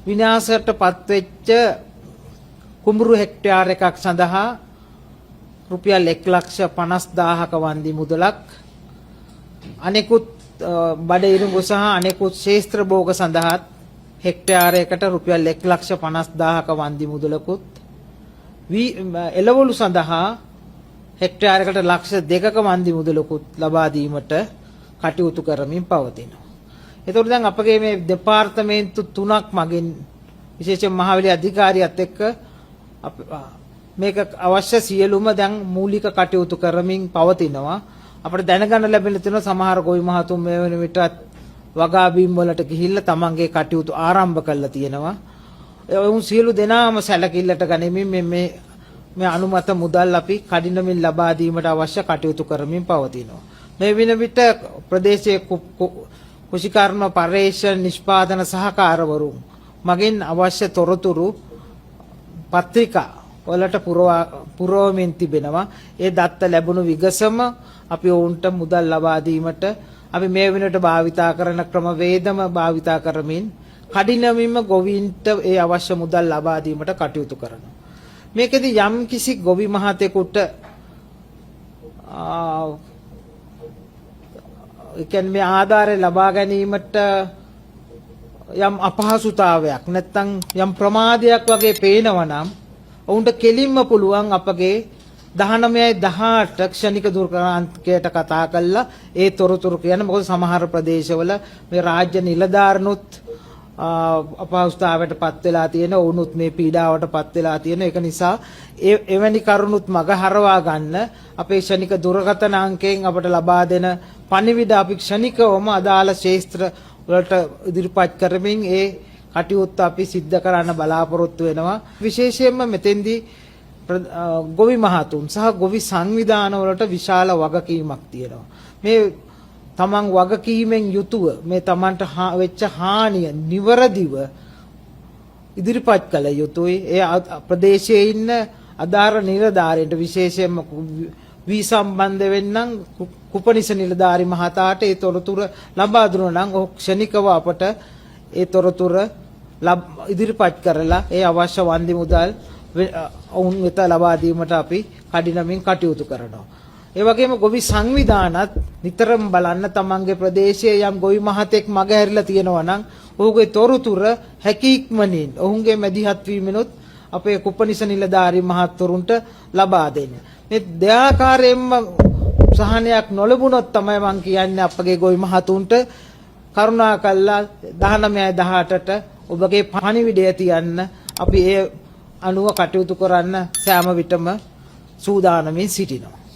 විනාශයටපත් වෙච්ච කුඹුරු හෙක්ටයාර එකක් සඳහා රුපියල් 1,50,000ක වන්දි මුදලක් අනෙකුත් බඩ ඉරුඟු සහ අනෙකුත් ශේස්ත්‍ර භෝග සඳහාත් හෙක්ටයාරයකට රුපියල් 1,50,000ක වන්දි මුදලකුත් එළවලු සඳහා හෙක්ටයාරයකට ලක්ෂ 2ක වන්දි මුදලකුත් ලබා දීමට කටයුතු කරමින් පවතිනවා. එතකොට දැන් අපගේ මේ දෙපාර්තමේන්තු 3ක් මගින් විශේෂයෙන් මහවැලි අධිකාරියත් එක්ක මේක අවශ්‍ය සියලුම දැන් මූලික කටයුතු කරමින් පවතිනවා. අපිට දැනගන්න ලැබෙන තියෙන සමහර ගොවි මහතුන් මේ වෙන විටත් වගා බීම් වලට ගිහිල්ලා තමන්ගේ කටයුතු ආරම්භ කරලා තියෙනවා. ඒ වුන් සියලු දෙනාම සැලකිල්ලට ගනිමින් මේ අනුමත මුදල් අපි කඩිනමින් ලබා දීමට අවශ්‍ය කටයුතු කරමින් පවතිනවා. මේ වෙන විට ප්‍රදේශයේ කුෂිකර්ම පර්යේෂණ නිෂ්පාදන සහකාරවරුන් මගින් අවශ්‍ය තොරතුරු පත්‍රිකා වලට පුරවමින් තිබෙනවා. ඒ දත්ත ලැබුණු විගසම අපි ඔවුන්ට මුදල් ලබා දීමට අපි මේ වෙනකොට භාවිතා කරන ක්‍රමවේදම භාවිතා කරමින් කඩිනමින්ම ගොවීන්ට ඒ අවශ්‍ය මුදල් ලබා දීමට කටයුතු කරනවා. මේකෙදි යම් කිසි ගොවි මහතෙකුට කියන්නේ මේ ආධාරය ලබා ගැනීමට යම් අපහසුතාවයක් නැත්නම් යම් ප්‍රමාදයක් වගේ පේනවා නම් ඔවුන්ට කෙලින්ම පුළුවන් අපගේ 1918 ක්ෂණික දුරකථනයට කතා කරලා ඒ තොරතුරු කියන මොකද සමහර ප්‍රදේශවල මේ රාජ්‍ය නිලධාරනුත් අපහසුතාවයටපත් වෙලා තියෙන වුණුත් මේ පීඩාවටපත් වෙලා තියෙන ඒක නිසා එවැනි කරුණුත් මග හරවා ගන්න අපේ ක්ෂණික දුරකථන අංකයෙන් අපට ලබා දෙන පණිවිඩ අපි ක්ෂණිකවම අදාළ ශාස්ත්‍ර වලට ඉදිරිපත් කරමින් ඒ කටයුත්ත අපි සිද්ධ කරන්න බලාපොරොත්තු වෙනවා. විශේෂයෙන්ම මෙතෙන්දී ගොවි මහතුන් සහ ගොවි සංවිධාන වලට විශාල වගකීමක් තියෙනවා. මේ තමන් වගකීමෙන් යුතුව මේ තමන්ට වෙච්ච හානිය නිවරදිව ඉදිරිපත් කළ යුතුයි. ඒ ප්‍රදේශයේ ඉන්න අදාළ නිලධාරීන්ට විශේෂයෙන්ම වී සම්බන්ධ වෙන්නම් කුපනිස නිලධාරි මහතාට ඒ තොරතුරු ලබා දුන්නා නම් ඔහු ක්ෂණිකව අපට ඒ තොරතුරු ඉදිරිපත් කරලා ඒ අවශ්‍ය වන්දි මුදල් ඔවුන් වෙත ලබා දීමට අපි කඩිනමින් කටයුතු කරනවා. ඒ වගේම ගොවි සංවිධානත් නිතරම බලන්න තමන්ගේ ප්‍රදේශයේ යම් ගොවි මහතෙක් මග හැරිලා තියෙනවා නම් ඔහුගේ තොරතුරු හැකියක්මනින් ඔවුන්ගේ මැදිහත් වීමනොත් අපේ කුපනිස නිලධාරි මහත්වරුන්ට ලබා දෙන්න. මේ දෙආකාරයෙන්ම සහනයක් නොලැබුණොත් තමයි මම කියන්නේ අපගේ ගොවි මහතුන්ට කරුණාකරලා 1918ට ඔබගේ පණිවිඩය තියන්න අපි ඒ අනුව කටයුතු කරන්න සෑම විටම සූදානමින් සිටිනවා.